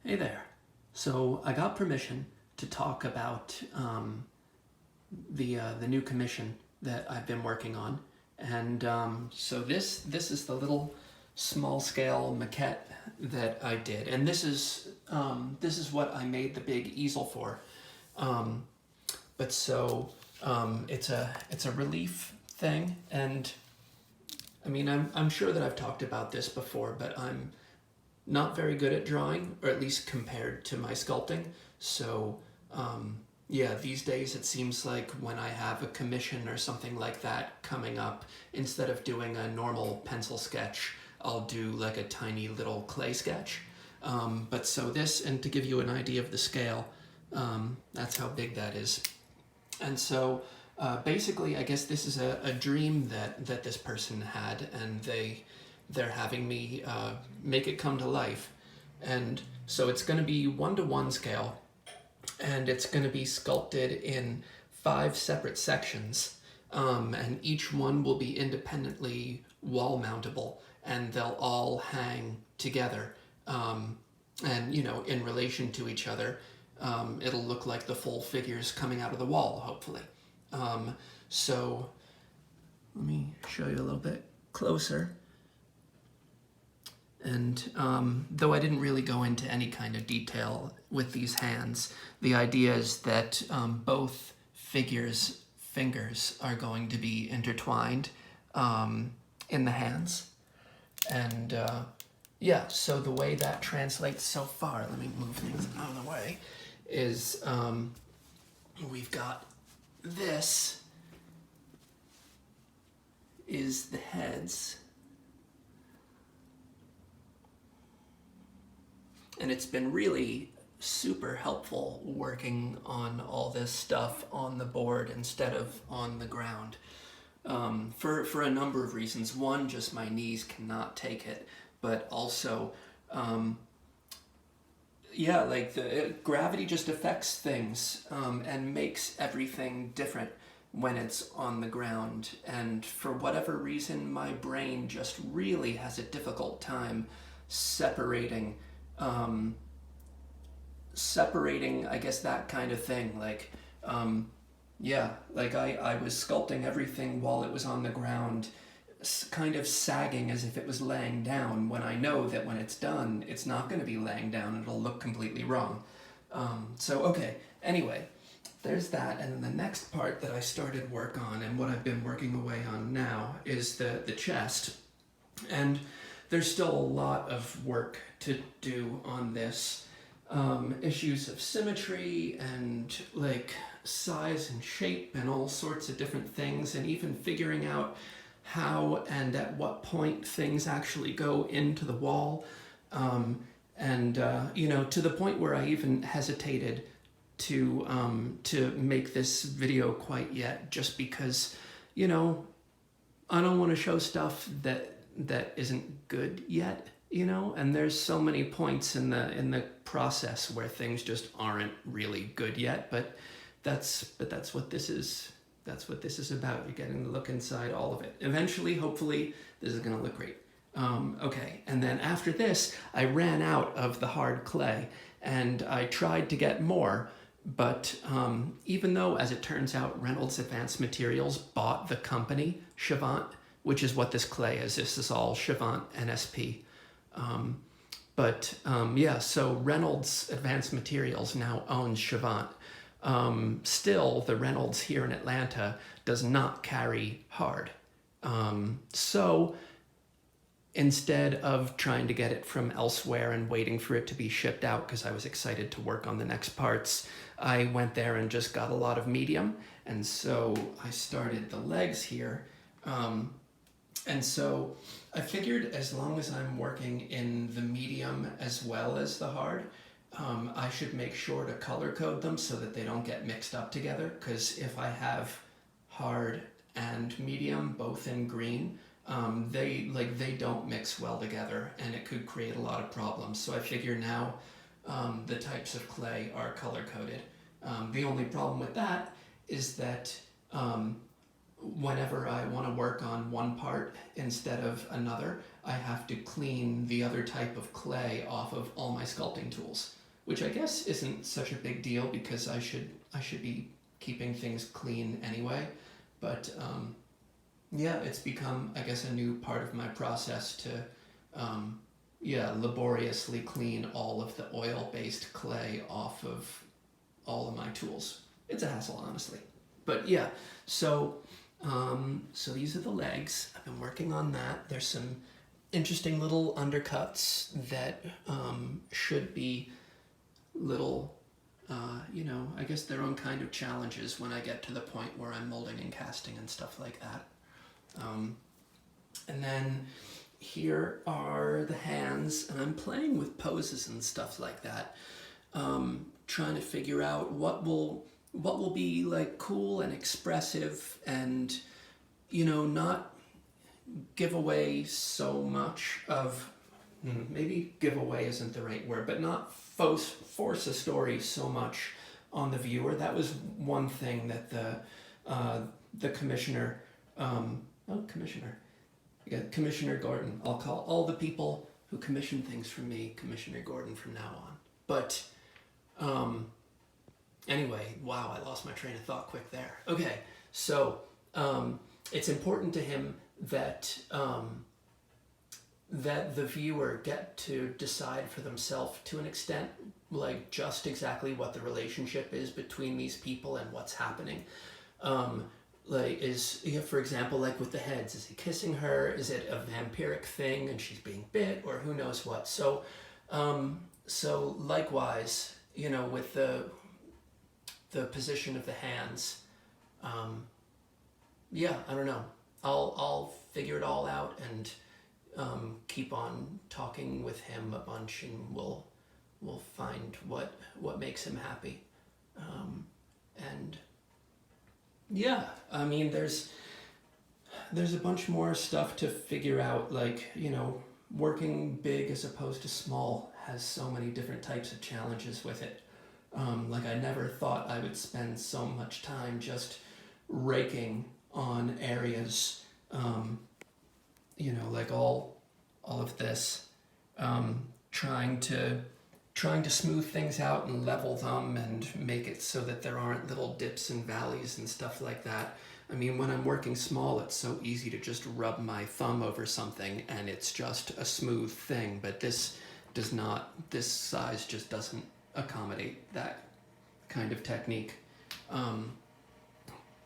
Hey there. So I got permission to talk about the new commission that I've been working on, and so this is the little small scale maquette that I did, and this is what I made the big easel for. Um, but so it's a relief thing, and I mean I'm sure that I've talked about this before, but I'm not very good at drawing, or at least compared to my sculpting. So yeah, these days it seems like when I have a commission or something like that coming up, instead of doing a normal pencil sketch, I'll do like a tiny little clay sketch. But so this, and to give you an idea of the scale, that's how big that is. And so basically, I guess this is a dream that this person had, and they're having me make it come to life. And so it's going to be 1-to-1 scale, and it's going to be sculpted in 5 separate sections, and each one will be independently wall mountable, and they'll all hang together, and you know, in relation to each other. It'll look like the full figures coming out of the wall, hopefully. So let me show you a little bit closer. And though I didn't really go into any kind of detail with these hands, the idea is that both figures' fingers are going to be intertwined in the hands. And yeah, so the way that translates so far, let me move things out of the way, is we've got this is the heads. And it's been really super helpful working on all this stuff on the board instead of on the ground, for a number of reasons. One, just my knees cannot take it, but also, yeah, like the gravity just affects things and makes everything different when it's on the ground. And for whatever reason, my brain just really has a difficult time separating, I guess, that kind of thing. Like, yeah, like I was sculpting everything while it was on the ground, kind of sagging as if it was laying down, when I know that when it's done, it's not going to be laying down. It'll look completely wrong. So, okay, anyway, there's that. And then the next part that I started work on, and what I've been working away on now, is the chest. And there's still a lot of work to do on this. Issues of symmetry and like size and shape and all sorts of different things, and even figuring out how and at what point things actually go into the wall. You know, to the point where I even hesitated to make this video quite yet, just because, you know, I don't want to show stuff that isn't good yet, you know. And there's so many points in the process where things just aren't really good yet. But that's what this is. That's what this is about. You're getting to look inside all of it. Eventually, hopefully, this is going to look great. Okay, and then after this, I ran out of the hard clay, and I tried to get more. But even though, as it turns out, Reynolds Advanced Materials bought the company Chavant, which is what this clay is. This is all Chavant NSP. Yeah, so Reynolds Advanced Materials now owns Chavant. Still, the Reynolds here in Atlanta does not carry hard. So instead of trying to get it from elsewhere and waiting for it to be shipped out, because I was excited to work on the next parts, I went there and just got a lot of medium. And so I started the legs here. And so I figured, as long as I'm working in the medium as well as the hard, I should make sure to color code them so that they don't get mixed up together. Because if I have hard and medium both in green, they don't mix well together, and it could create a lot of problems. So I figure now the types of clay are color coded. The only problem with that is that whenever I want to work on one part instead of another, I have to clean the other type of clay off of all my sculpting tools. which I guess isn't such a big deal because I should be keeping things clean anyway. But yeah, it's become, I guess, a new part of my process to laboriously clean all of the oil-based clay off of all of my tools. It's a hassle, honestly. But yeah, so these are the legs. I've been working on that. There's some interesting little undercuts that should be little, I guess their own kind of challenges when I get to the point where I'm molding and casting and stuff like that. And then here are the hands, and I'm playing with poses and stuff like that, trying to figure out what will be like cool and expressive and, not give away so much of, maybe give away isn't the right word, but not force a story so much on the viewer. That was one thing that the commissioner, Commissioner Gordon. I'll call all the people who commission things from me Commissioner Gordon from now on. But anyway, wow, I lost my train of thought quick there. Okay, so it's important to him that that the viewer get to decide for themselves to an extent, like just exactly what the relationship is between these people and what's happening. For example, like with the heads, is he kissing her? Is it a vampiric thing and she's being bit, or who knows what? So likewise, with the position of the hands, I don't know. I'll figure it all out and keep on talking with him a bunch, and we'll find what makes him happy. And yeah, I mean, there's a bunch more stuff to figure out, like, working big as opposed to small has so many different types of challenges with it. Like, I never thought I would spend so much time just raking on areas, like all of this, trying to smooth things out and level them and make it so that there aren't little dips and valleys and stuff like that. I mean, when I'm working small, it's so easy to just rub my thumb over something and it's just a smooth thing, but this size just doesn't accommodate that kind of technique.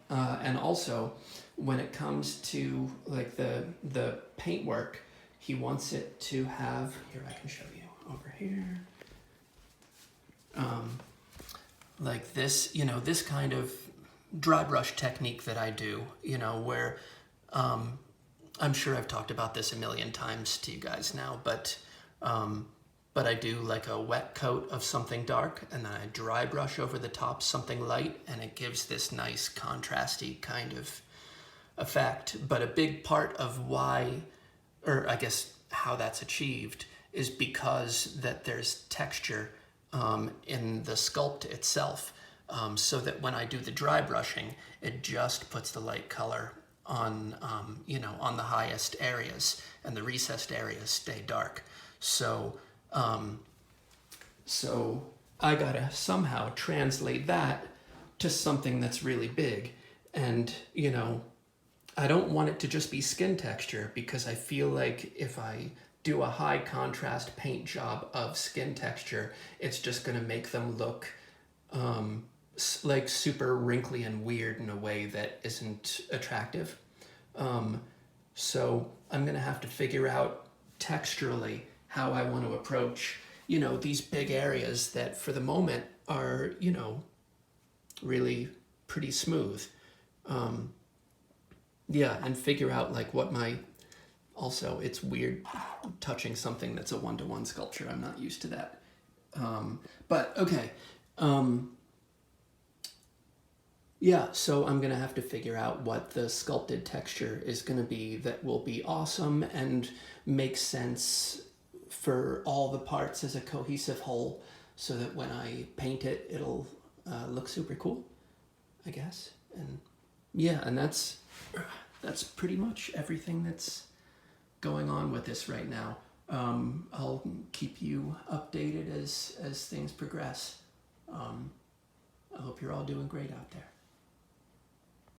And also, when it comes to like the paintwork, he wants it to have, here I can show you over here, like this, this kind of dry brush technique that I do, where I'm sure I've talked about this a million times to you guys now, but I do like a wet coat of something dark and then I dry brush over the top something light, and it gives this nice contrasty kind of effect. But a big part of why, or I guess how that's achieved, is because that there's texture in the sculpt itself, so that when I do the dry brushing, it just puts the light color on, on the highest areas, and the recessed areas stay dark. So I gotta somehow translate that to something that's really big. And, I don't want it to just be skin texture, because I feel like if I do a high contrast paint job of skin texture, it's just gonna make them look like super wrinkly and weird in a way that isn't attractive. So I'm gonna have to figure out texturally how I want to approach, these big areas that for the moment are, really pretty smooth. And figure out like what also, it's weird touching something that's a one-to-one sculpture. I'm not used to that. But okay. So I'm gonna have to figure out what the sculpted texture is gonna be that will be awesome and make sense for all the parts as a cohesive whole, so that when I paint it, it'll look super cool, I guess. And and that's pretty much everything that's going on with this right now. I'll keep you updated as things progress. I hope you're all doing great out there.